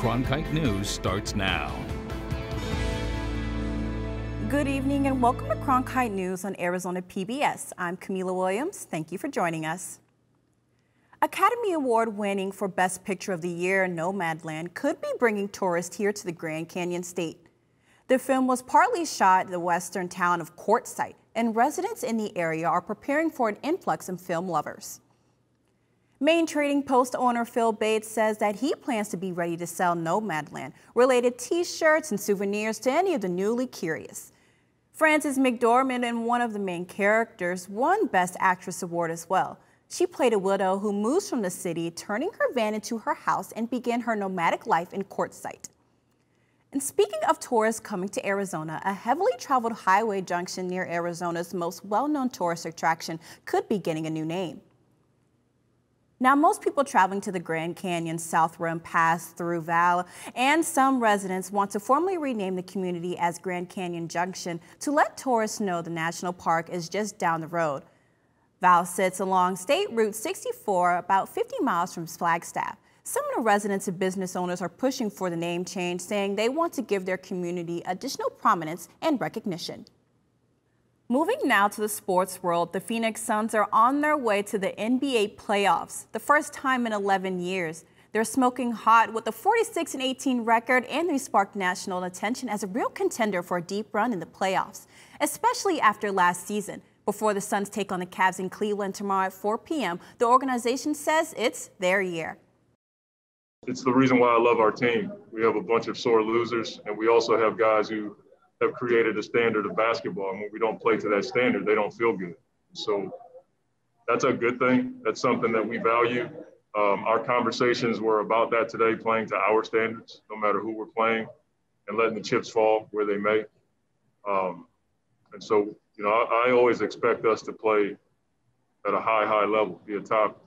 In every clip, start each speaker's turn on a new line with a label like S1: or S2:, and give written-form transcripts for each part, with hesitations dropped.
S1: Cronkite News starts now.
S2: Good evening and welcome to Cronkite News on Arizona PBS. I'm Camila Williams. Thank you for joining us. Academy Award winning for Best Picture of the Year, Nomadland, could be bringing tourists here to the Grand Canyon State. The film was partly shot in the western town of Quartzsite, and residents in the area are preparing for an influx of film lovers. Main Trading Post owner Phil Bates says that he plans to be ready to sell Nomadland-related t-shirts and souvenirs to any of the newly curious. Frances McDormand and one of the main characters won Best Actress Award as well. She played a widow who moves from the city, turning her van into her house and began her nomadic life in Quartzsite. And speaking of tourists coming to Arizona, a heavily traveled highway junction near Arizona's most well-known tourist attraction could be getting a new name. Now, most people traveling to the Grand Canyon South Rim pass through Val, and some residents want to formally rename the community as Grand Canyon Junction to let tourists know the national park is just down the road. Val sits along State Route 64, about 50 miles from Flagstaff. Some of the residents and business owners are pushing for the name change, saying they want to give their community additional prominence and recognition. Moving now to the sports world, the Phoenix Suns are on their way to the NBA playoffs, the first time in 11 years. They're smoking hot with a 46-18 record, and they sparked national attention as a real contender for a deep run in the playoffs, especially after last season. Before the Suns take on the Cavs in Cleveland tomorrow at 4 p.m., the organization says it's their year.
S3: It's the reason why I love our team. We have a bunch of sore losers, and we also have guys who have created a standard of basketball. And when we don't play to that standard, they don't feel good. So that's a good thing. That's something that we value. Our conversations were about that today, playing to our standards, no matter who we're playing, and letting the chips fall where they may. And so, you know, I always expect us to play at a high level, be a top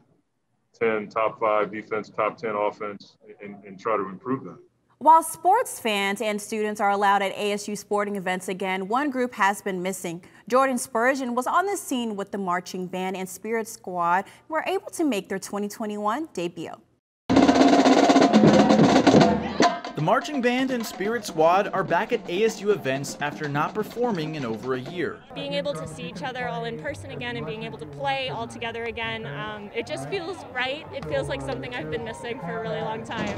S3: 10, top 5 defense, top 10 offense, and try to improve that.
S2: While sports fans and students are allowed at ASU sporting events again, one group has been missing. Jordan Spurgeon was on the scene with the marching band and spirit squad, and were able to make their 2021 debut.
S4: The marching band and spirit squad are back at ASU events after not performing in over a year.
S5: Being able to see each other all in person again and being able to play all together again, it just feels right. It feels like something I've been missing for a really long time.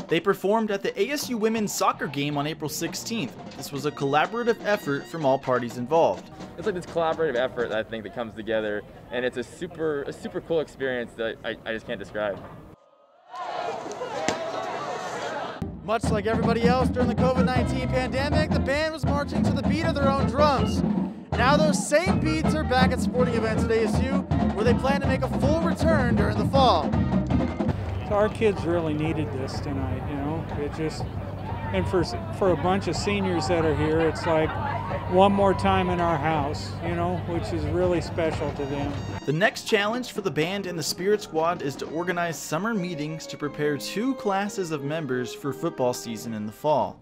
S4: They performed at the ASU women's soccer game on April 16th. This was a collaborative effort from all parties involved.
S6: It's like this collaborative effort, I think, that comes together, and it's a super cool experience that I just can't describe.
S7: Much like everybody else during the COVID-19 pandemic, the band was marching to the beat of their own drums. Now those same beats are back at sporting events at ASU, where they plan to make a full return during the fall.
S8: So our kids really needed this tonight, you know. It just, and for a bunch of seniors that are here, it's like one more time in our house, you know, which is really special to them.
S4: The next challenge for the band and the spirit squad is to organize summer meetings to prepare 2 classes of members for football season in the fall.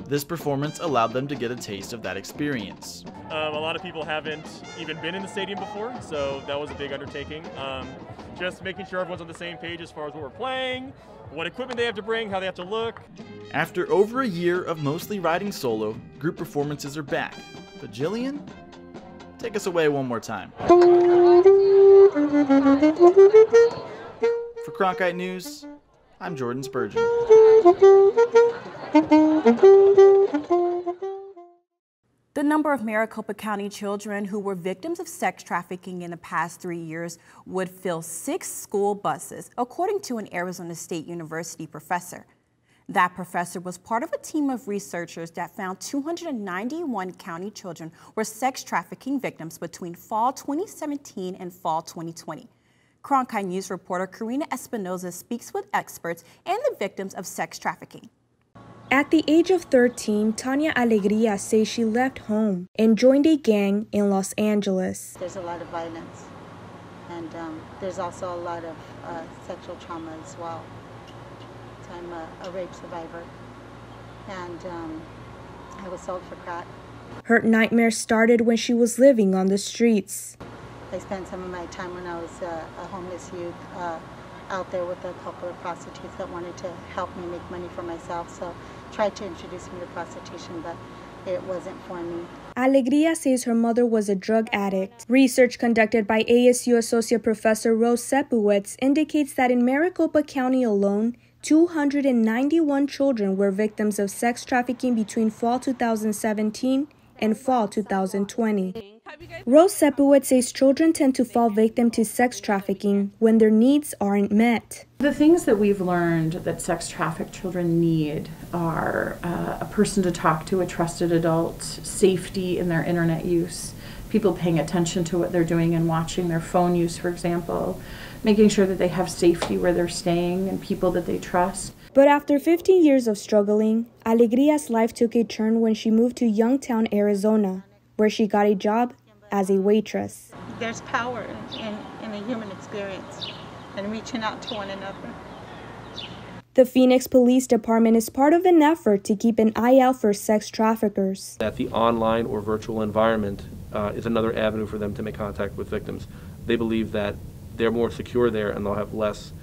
S4: This performance allowed them to get a taste of that experience.
S9: A lot of people haven't even been in the stadium before, so that was a big undertaking. Just making sure everyone's on the same page as far as what we're playing, what equipment they have to bring, how they have to look.
S4: After over a year of mostly riding solo, group performances are back. But Jillian, take us away one more time. For Cronkite News, I'm Jordan Spurgeon.
S2: The number of Maricopa County children who were victims of sex trafficking in the past 3 years would fill 6 school buses, according to an Arizona State University professor. That professor was part of a team of researchers that found 291 county children were sex trafficking victims between fall 2017 and fall 2020. Cronkite News reporter Karina Espinoza speaks with experts and the victims of sex trafficking.
S10: At the age of 13, Tanya Alegria says she left home and joined a gang in Los Angeles.
S11: There's a lot of violence, and there's also a lot of sexual trauma as well. So I'm a rape survivor, and I was sold for crack.
S10: Her nightmare started when she was living on the streets.
S11: I spent some of my time when I was a homeless youth out there with a couple of prostitutes that wanted to help me make money for myself. So tried to introduce me to prostitution, but it wasn't for me.
S10: Alegria says her mother was a drug addict. Research conducted by ASU Associate Professor Rose Sepowitz indicates that in Maricopa County alone, 291 children were victims of sex trafficking between fall 2017 and fall 2020. Rose Sepowitz says children tend to fall victim to sex trafficking when their needs aren't met.
S12: The things that we've learned that sex trafficked children need are a person to talk to, a trusted adult, safety in their internet use, people paying attention to what they're doing and watching their phone use, for example, making sure that they have safety where they're staying and people that they trust.
S10: But after 15 years of struggling, Alegria's life took a turn when she moved to Youngtown, Arizona, where she got a job as a waitress.
S11: There's power in the human experience and reaching out to one another.
S10: The Phoenix Police Department is part of an effort to keep an eye out for sex traffickers.
S13: That the online or virtual environment is another avenue for them to make contact with victims. They believe that they're more secure there and they'll have less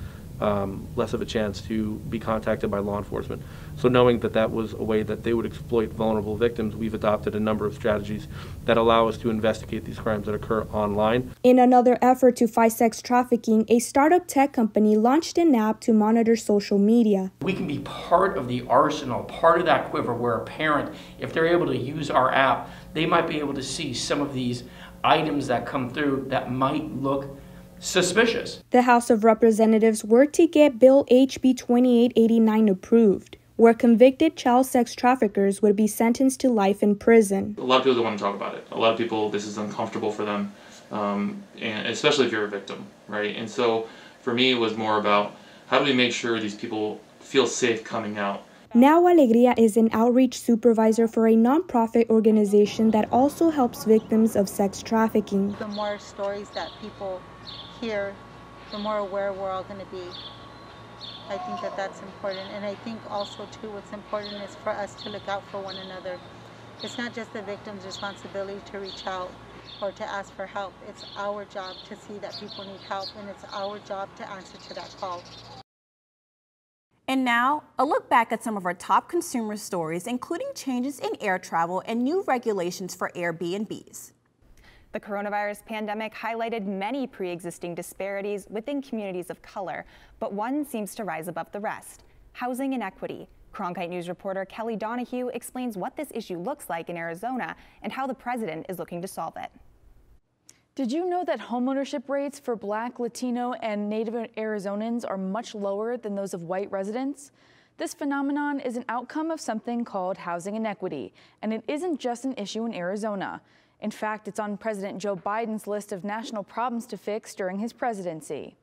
S13: of a chance to be contacted by law enforcement. So knowing that that was a way that they would exploit vulnerable victims, we've adopted a number of strategies that allow us to investigate these crimes that occur online.
S10: In another effort to fight sex trafficking, a startup tech company launched an app to monitor social media.
S14: We can be part of the arsenal, part of that quiver where a parent, if they're able to use our app, they might be able to see some of these items that come through that might look suspicious.
S10: The House of Representatives worked to get Bill HB 2889 approved, where convicted child sex traffickers would be sentenced to life in prison.
S15: A lot of people don't want to talk about it. A lot of people, this is uncomfortable for them, and especially if you're a victim, right? And so for me, it was more about how do we make sure these people feel safe coming out.
S10: Now Alegria is an outreach supervisor for a nonprofit organization that also helps victims of sex trafficking.
S11: The more stories that people hear, the more aware we're all going to be. I think that that's important. And I think also too what's important is for us to look out for one another. It's not just the victim's responsibility to reach out or to ask for help. It's our job to see that people need help, and it's our job to answer to that call.
S2: And now, a look back at some of our top consumer stories, including changes in air travel and new regulations for Airbnbs.
S16: The coronavirus pandemic highlighted many pre-existing disparities within communities of color, but one seems to rise above the rest: housing inequity. Cronkite News reporter Kelly Donahue explains what this issue looks like in Arizona and how the president is looking to solve it.
S17: Did you know that homeownership rates for Black, Latino, and Native Arizonans are much lower than those of white residents? This phenomenon is an outcome of something called housing inequity, and it isn't just an issue in Arizona. In fact, it's on President Joe Biden's list of national problems to fix during his presidency.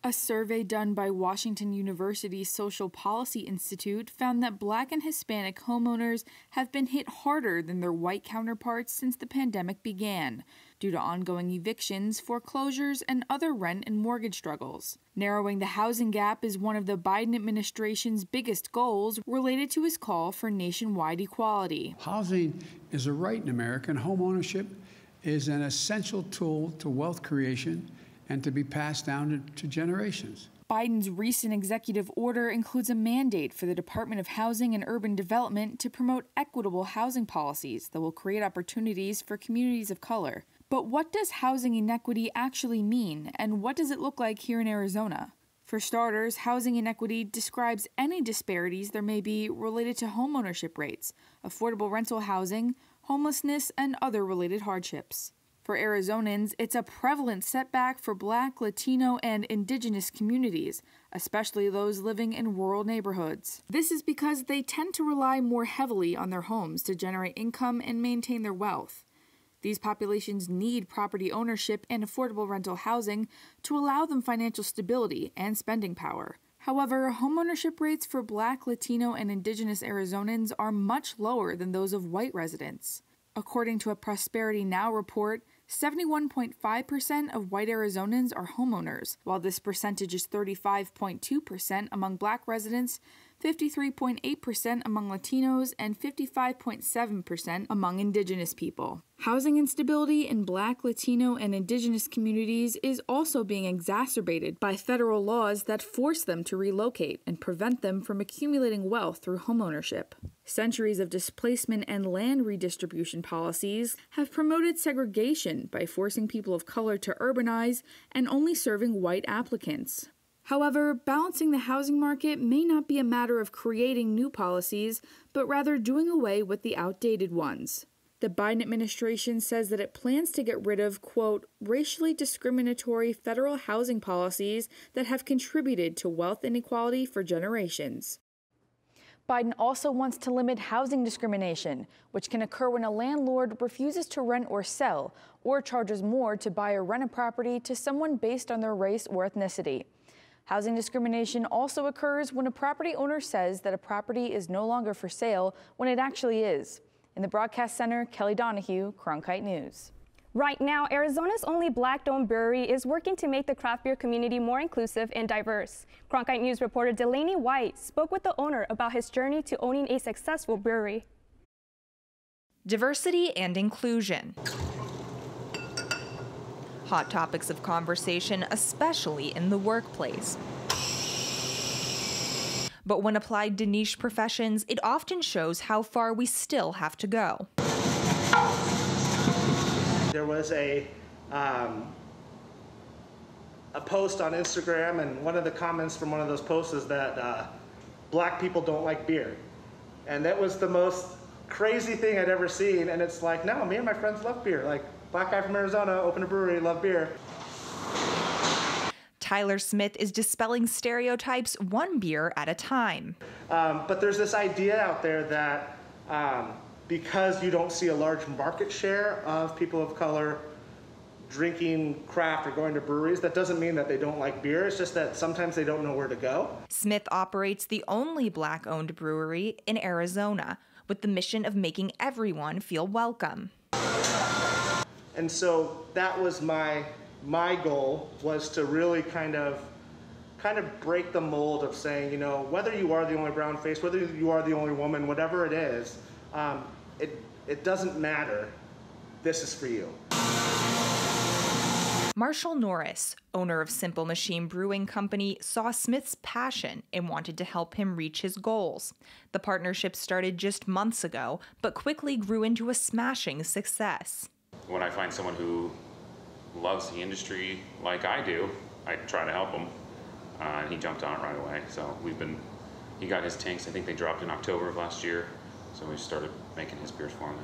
S18: A survey done by Washington University's Social Policy Institute found that Black and Hispanic homeowners have been hit harder than their white counterparts since the pandemic began, due to ongoing evictions, foreclosures, and other rent and mortgage struggles. Narrowing the housing gap is one of the Biden administration's biggest goals, related to his call for nationwide equality.
S19: Housing is a right in America, and homeownership is an essential tool to wealth creation and to be passed down to generations.
S18: Biden's recent executive order includes a mandate for the Department of Housing and Urban Development to promote equitable housing policies that will create opportunities for communities of color. But what does housing inequity actually mean, and what does it look like here in Arizona? For starters, housing inequity describes any disparities there may be related to homeownership rates, affordable rental housing, homelessness, and other related hardships. For Arizonans, it's a prevalent setback for Black, Latino, and Indigenous communities, especially those living in rural neighborhoods. This is because they tend to rely more heavily on their homes to generate income and maintain their wealth. These populations need property ownership and affordable rental housing to allow them financial stability and spending power. However, homeownership rates for Black, Latino, and Indigenous Arizonans are much lower than those of white residents. According to a Prosperity Now report, 71.5% of white Arizonans are homeowners, while this percentage is 35.2% among Black residents, 53.8% among Latinos, and 55.7% among Indigenous people. Housing instability in Black, Latino, and Indigenous communities is also being exacerbated by federal laws that force them to relocate and prevent them from accumulating wealth through homeownership. Centuries of displacement and land redistribution policies have promoted segregation by forcing people of color to urbanize and only serving white applicants. However, balancing the housing market may not be a matter of creating new policies, but rather doing away with the outdated ones. The Biden administration says that it plans to get rid of, quote, racially discriminatory federal housing policies that have contributed to wealth inequality for generations.
S17: Biden also wants to limit housing discrimination, which can occur when a landlord refuses to rent or sell, or charges more to buy or rent a property to someone based on their race or ethnicity. Housing discrimination also occurs when a property owner says that a property is no longer for sale when it actually is. In the broadcast center, Kelly Donahue, Cronkite News.
S20: Right now, Arizona's only Black-owned brewery is working to make the craft beer community more inclusive and diverse. Cronkite News reporter Delaney White spoke with the owner about his journey to owning a successful brewery.
S21: Diversity and inclusion. Hot topics of conversation, especially in the workplace. But when applied to niche professions, it often shows how far we still have to go.
S22: There was a post on Instagram, and one of the comments from one of those posts is that Black people don't like beer. And that was the most crazy thing I'd ever seen. And it's like, no, me and my friends love beer. Like, Black guy from Arizona, open a brewery, love beer.
S21: Tyler Smith is dispelling stereotypes one beer at a time.
S22: But there's this idea out there that because you don't see a large market share of people of color drinking craft or going to breweries, that doesn't mean that they don't like beer. It's just that sometimes they don't know where to go.
S21: Smith operates the only Black-owned brewery in Arizona, with the mission of making everyone feel welcome.
S22: And so that was my goal, was to really kind of break the mold of saying, you know, whether you are the only brown face, whether you are the only woman, whatever it is, it doesn't matter. This is for you.
S21: Marshall Norris, owner of Simple Machine Brewing Company, saw Smith's passion and wanted to help him reach his goals. The partnership started just months ago, but quickly grew into a smashing success.
S23: When I find someone who loves the industry like I do, I try to help him. And he jumped on it right away. So he got his tanks, I think they dropped in October of last year. So we started making his beers for him.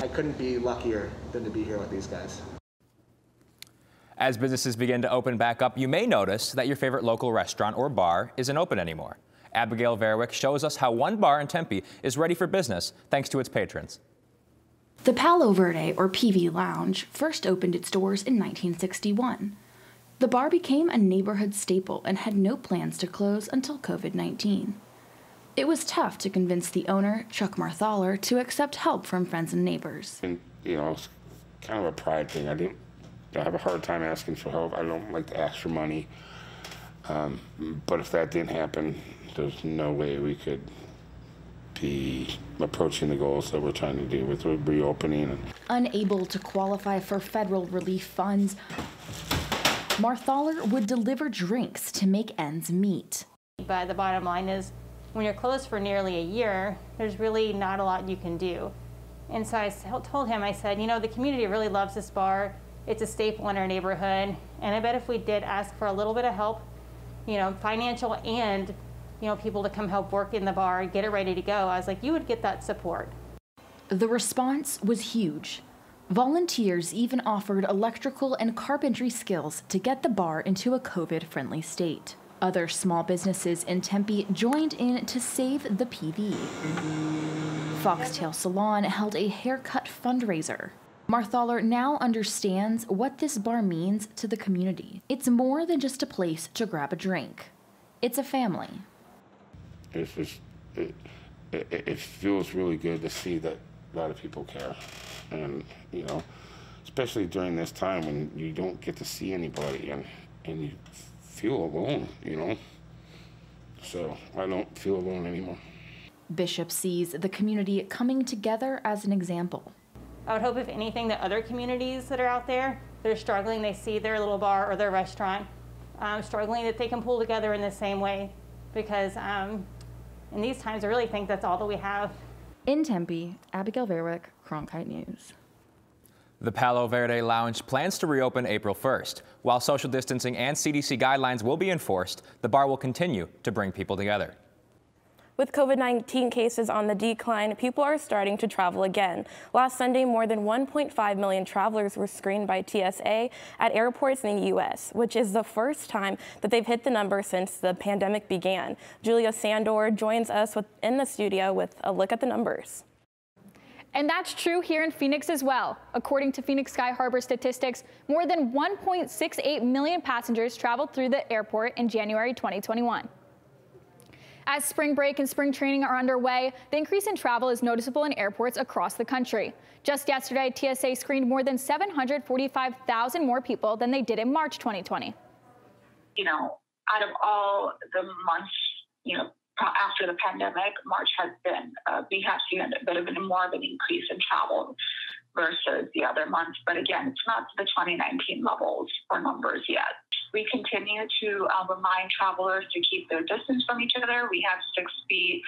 S22: I couldn't be luckier than to be here with these guys.
S24: As businesses begin to open back up, you may notice that your favorite local restaurant or bar isn't open anymore. Abigail Verwick shows us how one bar in Tempe is ready for business thanks to its patrons.
S25: The Palo Verde, or PV Lounge, first opened its doors in 1961. The bar became a neighborhood staple and had no plans to close until COVID-19. It was tough to convince the owner, Chuck Marthaler, to accept help from friends and neighbors.
S26: And, you know, it's kind of a pride thing. I have a hard time asking for help. I don't like to ask for money. But if that didn't happen, there's no way we could be approaching the goals that we're trying to do with reopening.
S25: Unable to qualify for federal relief funds, Marthaler would deliver drinks to make ends meet.
S27: But the bottom line is, when you're closed for nearly a year, there's really not a lot you can do. And so I told him, I said, you know, the community really loves this bar. It's a staple in our neighborhood. And I bet if we did ask for a little bit of help, you know, financial and, you know, people to come help work in the bar, get it ready to go, I was like, you would get that support.
S25: The response was huge. Volunteers even offered electrical and carpentry skills to get the bar into a COVID-friendly state. Other small businesses in Tempe joined in to save the PV. Foxtail Salon held a haircut fundraiser. Marthaler now understands what this bar means to the community. It's more than just a place to grab a drink. It's a family.
S26: It's just, it feels really good to see that a lot of people care. And, you know, especially during this time when you don't get to see anybody and you feel alone, you know. So I don't feel alone anymore.
S25: Bishop sees the community coming together as an example.
S27: I would hope, if anything, that other communities that are out there that are struggling, they see their little bar or their restaurant struggling, that they can pull together in the same way. Because in these times, I really think that's all that we have.
S25: In Tempe, Abigail Verwick, Cronkite News.
S24: The Palo Verde Lounge plans to reopen April 1st. While social distancing and CDC guidelines will be enforced, the bar will continue to bring people together.
S1: With COVID-19 cases on the decline, people are starting to travel again. Last Sunday, more than 1.5 million travelers were screened by TSA at airports in the U.S., which is the first time that they've hit the number since the pandemic began. Julia Sandor joins us in the studio with a look at the numbers.
S3: And that's true here in Phoenix as well. According to Phoenix Sky Harbor statistics, more than 1.68 million passengers traveled through the airport in January 2021. As spring break and spring training are underway, the increase in travel is noticeable in airports across the country. Just yesterday, TSA screened more than 745,000 more people than they did in March 2020.
S5: You know, out of all the months, you know, after the pandemic, March has been, we have seen a bit of more of an increase in travel versus the other months. But again, it's not the 2019 levels or numbers yet. We continue to remind travelers to keep their distance from each other. We have 6 feet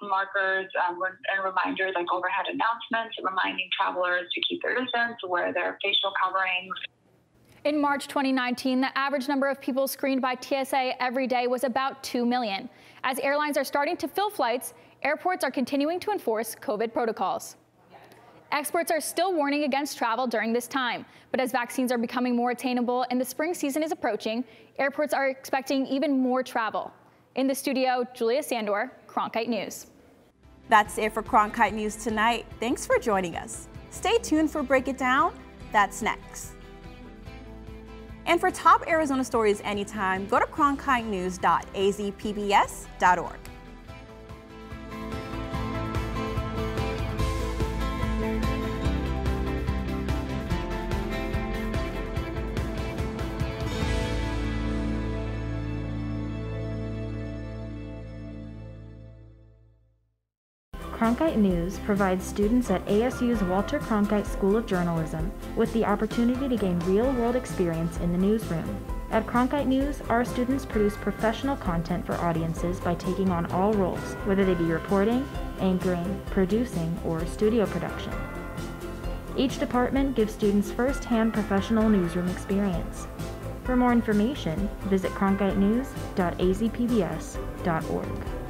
S5: markers and reminders like overhead announcements reminding travelers to keep their distance, to wear their facial coverings.
S3: In March 2019, the average number of people screened by TSA every day was about 2 million. As airlines are starting to fill flights, airports are continuing to enforce COVID protocols. Experts are still warning against travel during this time, but as vaccines are becoming more attainable and the spring season is approaching, airports are expecting even more travel. In the studio, Julia Sandor, Cronkite News.
S2: That's it for Cronkite News tonight. Thanks for joining us. Stay tuned for Break It Down. That's next. And for top Arizona stories anytime, go to cronkitenews.azpbs.org.
S6: Cronkite News provides students at ASU's Walter Cronkite School of Journalism with the opportunity to gain real-world experience in the newsroom. At Cronkite News, our students produce professional content for audiences by taking on all roles, whether they be reporting, anchoring, producing, or studio production. Each department gives students first-hand professional newsroom experience. For more information, visit cronkitenews.azpbs.org.